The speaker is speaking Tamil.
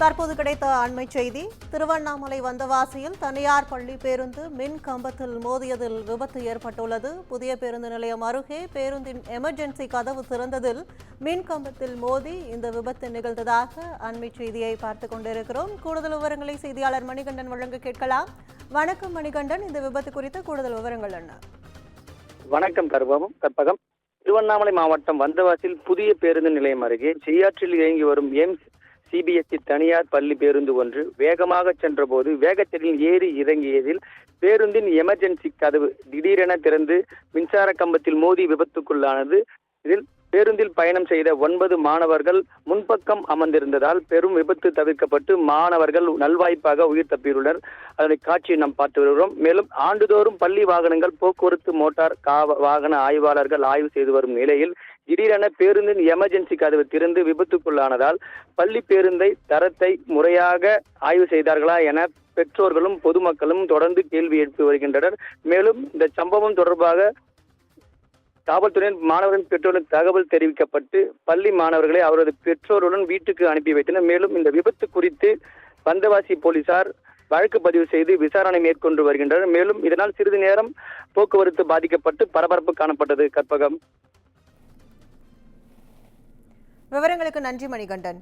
தற்போது கிடைத்த அண்மை செய்தி. திருவண்ணாமலை வந்தவாசியில் தனியார் பள்ளி பேருந்து மின் கம்பத்தில் மோதியதில் விபத்து ஏற்பட்டுள்ளது. புதிய பேருந்து நிலையம் அருகே பேருந்தின் எமர்ஜென்சி கதவு திறந்ததில் மின் கம்பத்தில் மோதி இந்த விபத்து நிகழ்ந்ததாக அண்மை செய்தியை பார்த்துக் கொண்டிருக்கிறோம். கூடுதல் விவரங்களை செய்தியாளர் மணிகண்டன் வழங்க கேட்கலாம். வணக்கம் மணிகண்டன், இந்த விபத்து குறித்த கூடுதல் விவரங்கள் என்ன? வணக்கம் கற்பகம். திருவண்ணாமலை மாவட்டம் வந்தவாசியில் புதிய பேருந்து நிலையம் அருகே செய்யாற்றில் இயங்கி வரும் எய்ம்ஸ் சிபிஎஸ்இ தனியார் பள்ளி பேருந்து ஒன்று வேகமாக சென்றபோது வேகத்தில் ஏறி இறங்கியதில் பேருந்தின் எமர்ஜென்சி கதவு திடீரென திறந்து மின்சார கம்பத்தில் மோதி விபத்துக்குள்ளானது. இதில் பேருந்தில் பயணம் செய்த 9 மாணவர்கள் முன்பக்கம் அமர்ந்திருந்ததால் பெரும் விபத்து தவிர்க்கப்பட்டு மாணவர்கள் நல்வாய்ப்பாக உயிர் தப்பியுள்ளனர். அதனை காட்சியை நாம் பார்த்து வருகிறோம். மேலும் ஆண்டுதோறும் பள்ளி வாகனங்கள் போக்குவரத்து மோட்டார் வாகன ஆய்வாளர்கள் ஆய்வு செய்து வரும் நிலையில் திடீரென பேருந்தின் எமர்ஜென்சி கதவு திறந்து விபத்துக்குள்ளானதால் பள்ளி பேருந்தை தரத்தை முறையாக ஆய்வு செய்தார்களா என பெற்றோர்களும் பொதுமக்களும் தொடர்ந்து கேள்வி எழுப்பி வருகின்றனர். மேலும் இந்த சம்பவம் தொடர்பாக காவல்துறையின் மாணவரின் பெற்றோருக்கு தகவல் தெரிவிக்கப்பட்டு பள்ளி மாணவர்களை அவரது பெற்றோருடன் வீட்டுக்கு அனுப்பி வைத்தனர். மேலும் இந்த விபத்து குறித்து வந்தவாசி போலீசார் வழக்கு பதிவு செய்து விசாரணை மேற்கொண்டு வருகின்றனர். மேலும் இதனால் சிறிது நேரம் போக்குவரத்து பாதிக்கப்பட்டு பரபரப்பு காணப்பட்டது. கற்பகம். விவரங்களுக்கு நன்றி மணிகண்டன்.